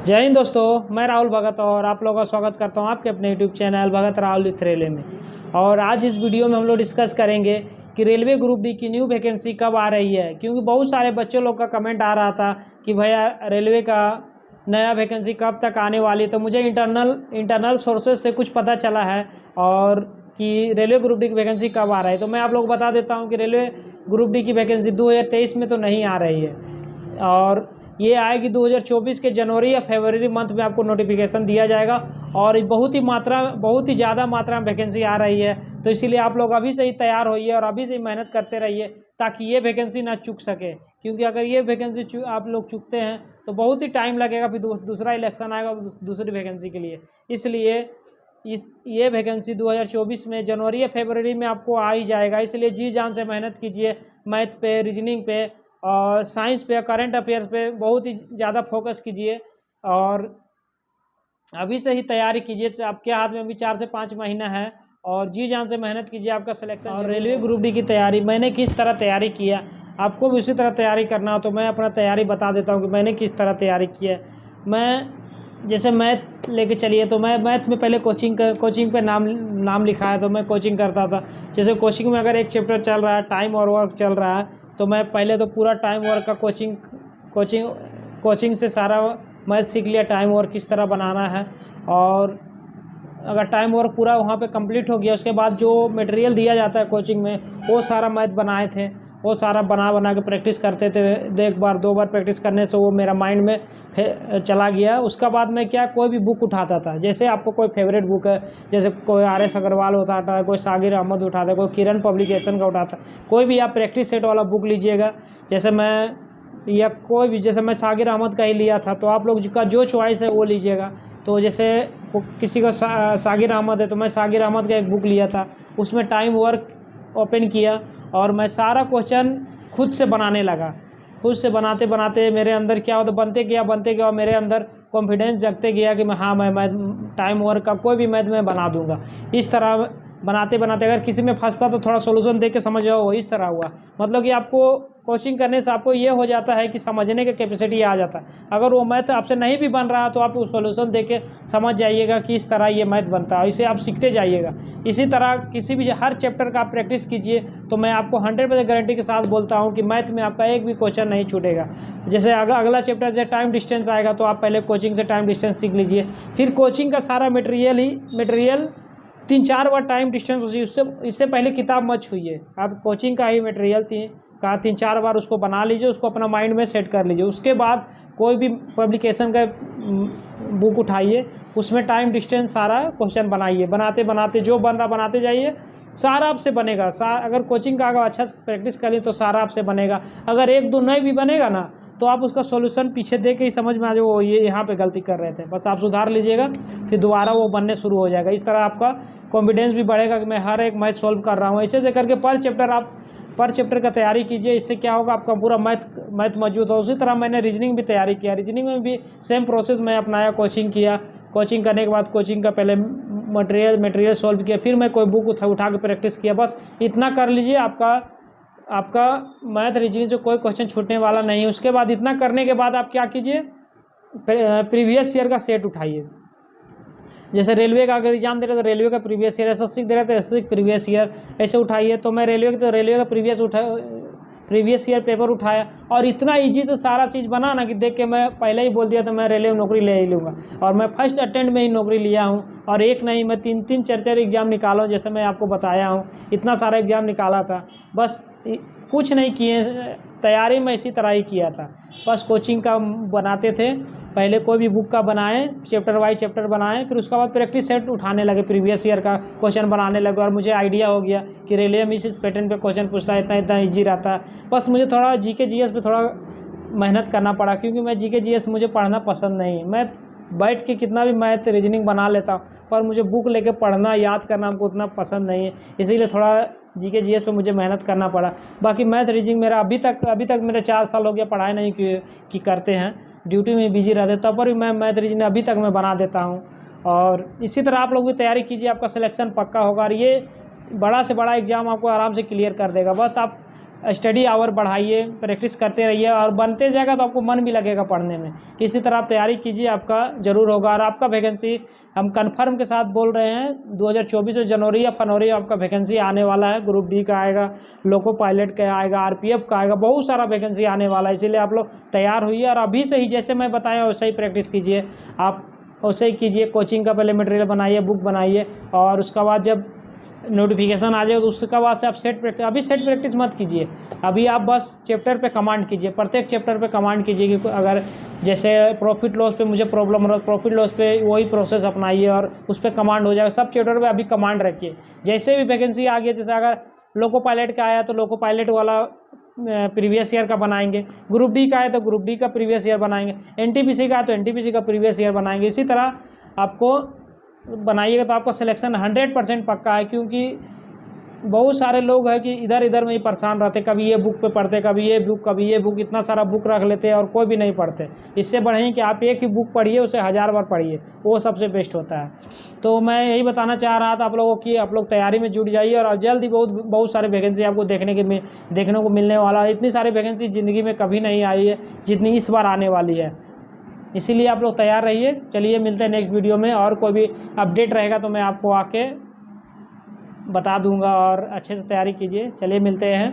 जय हिंद दोस्तों, मैं राहुल भगत और आप लोगों का स्वागत करता हूं आपके अपने YouTube channel Bhagat Rahul with railway में। और आज इस वीडियो में हम लोग डिस्कस करेंगे कि रेलवे ग्रुप डी की न्यू वैकेंसी कब आ रही है, क्योंकि बहुत सारे बच्चों लोग का कमेंट आ रहा था कि भैया रेलवे का नया वैकेंसी कब तक आने वाली है। तो मुझे इंटरनल सोर्सेज से कुछ पता चला है और कि रेलवे ग्रुप डी की वैकेंसी कब आ रहा है। तो मैं आप लोग को बता देता हूँ कि रेलवे ग्रुप डी की वैकेंसी 2023 में तो नहीं आ रही है और ये आएगी 2024 के जनवरी या फरवरी मंथ में आपको नोटिफिकेशन दिया जाएगा। और बहुत ही ज़्यादा मात्रा में वैकेंसी आ रही है, तो इसीलिए आप लोग अभी से ही तैयार होइए और अभी से ही मेहनत करते रहिए ताकि ये वैकेंसी ना चूक सके। क्योंकि अगर ये वैकेंसी आप लोग चूकते हैं तो बहुत ही टाइम लगेगा, फिर दूसरा इलेक्शन आएगा दूसरी वैकेंसी के लिए। इसलिए ये वैकेंसी 2024 में जनवरी या फरवरी में आपको आ ही जाएगा। इसलिए जी जान से मेहनत कीजिए, मैथ पे, रीजनिंग पे और साइंस पे, करंट अफेयर्स पे बहुत ही ज़्यादा फोकस कीजिए और अभी से ही तैयारी कीजिए। आपके हाथ में अभी 4 से 5 महीना है और जी जान से मेहनत कीजिए, आपका सिलेक्शन। और रेलवे ग्रुप डी की तैयारी मैंने किस तरह तैयारी किया, आपको भी उसी तरह तैयारी करना हो तो मैं अपना तैयारी बता देता हूँ कि मैंने किस तरह तैयारी की है। मैं जैसे मैथ लेके चलिए तो मैं मैथ में पहले कोचिंग पे नाम लिखा है, तो मैं कोचिंग करता था। जैसे कोचिंग में अगर एक चैप्टर चल रहा है, टाइम और वर्क चल रहा है, तो मैं पहले तो पूरा टाइम वर्क का कोचिंग से सारा मैथ सीख लिया, टाइम वर्क किस तरह बनाना है। और अगर टाइम वर्क पूरा वहाँ पे कंप्लीट हो गया, उसके बाद जो मटेरियल दिया जाता है कोचिंग में वो सारा मैथ बनाए थे, वो सारा बना के प्रैक्टिस करते थे। एक बार 2 बार प्रैक्टिस करने से वो मेरा माइंड में चला गया। उसका बाद मैं कोई भी बुक उठाता था। जैसे आपको कोई फेवरेट बुक है, जैसे कोई RS अग्रवाल उठाता है, कोई सागिर अहमद उठाता है, कोई किरण पब्लिकेशन का उठाता है, कोई भी आप प्रैक्टिस सेट वाला बुक लीजिएगा। जैसे मैं सागिर अहमद का ही लिया था, तो आप लोग का जो चॉइस है वो लीजिएगा। तो जैसे किसी का सागिर अहमद है तो मैं सागिर अहमद का एक बुक लिया था, उसमें टाइम वर्क ओपन किया और मैं सारा क्वेश्चन खुद से बनाने लगा। खुद से बनाते बनाते मेरे अंदर क्या होता, बनते गया और मेरे अंदर कॉन्फिडेंस जगते गया कि मैं टाइम वर्क का कोई भी मैथ में बना दूंगा। इस तरह बनाते बनाते अगर किसी में फंसता तो थोड़ा सोल्यूशन दे के समझ जाओ, इस तरह हुआ। मतलब कि आपको कोचिंग करने से आपको ये हो जाता है कि समझने की कैपेसिटी आ जाता है। अगर वो मैथ आपसे नहीं भी बन रहा तो आप सोल्यूशन दे के समझ जाइएगा कि इस तरह ये मैथ बनता है, इसे आप सीखते जाइएगा। इसी तरह किसी भी हर चैप्टर का आप प्रैक्टिस कीजिए, तो मैं आपको 100% गारंटी के साथ बोलता हूँ कि मैथ में आपका एक भी क्वेश्चन नहीं छूटेगा। जैसे अगला चैप्टर जैसे टाइम डिस्टेंस आएगा तो आप पहले कोचिंग से टाइम डिस्टेंस सीख लीजिए, फिर कोचिंग का सारा मटेरियल 3-4 बार टाइम डिस्टेंस इससे पहले किताब मत छूइए। आप कोचिंग का ही मटेरियल 3-4 बार उसको बना लीजिए, उसको अपना माइंड में सेट कर लीजिए। उसके बाद कोई भी पब्लिकेशन का बुक उठाइए, उसमें टाइम डिस्टेंस सारा क्वेश्चन बनाइए। बनाते बनाते जो बन रहा बनाते जाइए, सारा आपसे बनेगा। अगर कोचिंग का अगर अच्छा से प्रैक्टिस करें तो सारा आपसे बनेगा। अगर 1-2 नहीं भी बनेगा ना तो आप उसका सॉल्यूशन पीछे दे के ही समझ में आ जाए वो ये यहाँ पे गलती कर रहे थे, बस आप सुधार लीजिएगा, फिर दोबारा वो बनने शुरू हो जाएगा। इस तरह आपका कॉन्फिडेंस भी बढ़ेगा कि मैं हर एक मैथ सॉल्व कर रहा हूँ। ऐसे करके पर चैप्टर का तैयारी कीजिए। इससे क्या होगा, आपका पूरा मैथ मौजूद हो। उसी तरह मैंने रीजनिंग भी तैयारी किया। रीजनिंग में भी सेम प्रोसेस मैं अपनाया, कोचिंग किया। कोचिंग करने के बाद कोचिंग का पहले मटेरियल सॉल्व किया, फिर मैं कोई बुक उठा के प्रैक्टिस किया। बस इतना कर लीजिए, आपका मैथ रीजनिंग से कोई क्वेश्चन छूटने वाला नहीं है। उसके बाद इतना करने के बाद आप क्या कीजिए, प्रीवियस ईयर का सेट उठाइए। जैसे रेलवे का अगर एग्जाम दे रहे तो रेलवे का प्रीवियस ईयर, SSC दे रहे तो SSC प्रीवियस ईयर ऐसे उठाइए। तो मैं रेलवे का प्रीवियस ईयर पेपर उठाया और इतना इजी से सारा चीज़ बना ना कि देख के मैं पहले ही बोल दिया तो मैं रेलवे में नौकरी ले ही लूँगा। और मैं फर्स्ट अटेम्प्ट में ही नौकरी लिया हूँ, और एक नहीं मैं 3-3 4-4 एग्ज़ाम निकाला हूँ। जैसे मैं आपको बताया हूँ, इतना सारा एग्ज़ाम निकाला था। बस कुछ नहीं किए, तैयारी में इसी तरह ही किया था। बस कोचिंग का बनाते थे, पहले कोई भी बुक का बनाएं, चैप्टर वाइज चैप्टर बनाएं, फिर उसके बाद प्रैक्टिस सेट उठाने लगे, प्रीवियस ईयर का क्वेश्चन बनाने लगे। और मुझे आइडिया हो गया कि रेलवे में इस पैटर्न पे क्वेश्चन पूछता है, इतना ईजी रहता है। बस मुझे थोड़ा GK GS पे थोड़ा मेहनत करना पड़ा, क्योंकि मैं GK GS मुझे पढ़ना पसंद नहीं है। मैं बैठ के कितना भी मैथ रीजनिंग बना लेता हूँ, पर मुझे बुक लेके पढ़ना याद करना हमको उतना पसंद नहीं है। इसीलिए थोड़ा GK GS पे मुझे मेहनत करना पड़ा। बाकी मैथ रीजनिंग मेरा अभी तक मेरे 4 साल हो गया पढ़ाई नहीं कि करते हैं, ड्यूटी में बिजी रहते, तब पर भी मैं मैथ रीजनिंग अभी तक मैं बना देता हूँ। और इसी तरह आप लोग भी तैयारी कीजिए, आपका सिलेक्शन पक्का होगा और ये बड़ा से बड़ा एग्ज़ाम आपको आराम से क्लियर कर देगा। बस आप स्टडी आवर बढ़ाइए, प्रैक्टिस करते रहिए और बनते जाएगा तो आपको मन भी लगेगा पढ़ने में। इसी तरह आप तैयारी कीजिए, आपका ज़रूर होगा। और आपका वैकेंसी हम कन्फर्म के साथ बोल रहे हैं 2024 में जनवरी या फरवरी में आपका वैकेंसी आने वाला है। ग्रुप डी का आएगा, लोको पायलट का आएगा, आरपीएफ का आएगा, बहुत सारा वैकेंसी आने वाला है। इसीलिए आप लोग तैयार हुई और अभी से ही जैसे मैं बताया वैसे ही प्रैक्टिस कीजिए। आप वैसे ही कीजिए, कोचिंग का पहले मटेरियल बनाइए, बुक बनाइए और उसका बाद जब नोटिफिकेशन आ जाए तो उसके बाद से आप सेट प्रैक्टिस, अभी सेट प्रैक्टिस मत कीजिए। अभी आप बस चैप्टर पे कमांड कीजिए, प्रत्येक चैप्टर पे कमांड कीजिए कि अगर जैसे प्रॉफिट लॉस पे मुझे प्रॉब्लम हो रहा है, प्रॉफिट लॉस पे वही प्रोसेस अपनाइए और उस पर कमांड हो जाएगा। सब चैप्टर पे अभी कमांड रखिए। जैसे भी वैकेंसी आ गई, जैसे अगर लोको पायलट का आया तो लोको पायलट वाला प्रीवियस ईयर का बनाएंगे, ग्रुप डी का है तो ग्रुप डी का प्रीवियस ईयर बनाएंगे, एनटीपीसी का है तो एनटीपीसी का प्रीवियस ईयर बनाएंगे। इसी तरह आपको बनाइएगा तो आपका सिलेक्शन 100% पक्का है। क्योंकि बहुत सारे लोग हैं कि इधर इधर में ही परेशान रहते, कभी ये बुक पे पढ़ते, कभी ये बुक, कभी ये बुक, इतना सारा बुक रख लेते हैं और कोई भी नहीं पढ़ते। इससे बढ़िया कि आप एक ही बुक पढ़िए, उसे 1000 बार पढ़िए, वो सबसे बेस्ट होता है। तो मैं यही बताना चाह रहा था आप लोगों की, आप लोग तैयारी में जुट जाइए और जल्द ही बहुत सारे वैकेंसी आपको देखने को मिलने वाला है। इतनी सारी वैकेंसी ज़िंदगी में कभी नहीं आई है जितनी इस बार आने वाली है। इसीलिए आप लोग तैयार रहिए। चलिए मिलते हैं नेक्स्ट वीडियो में, और कोई भी अपडेट रहेगा तो मैं आपको आके बता दूंगा और अच्छे से तैयारी कीजिए। चलिए मिलते हैं।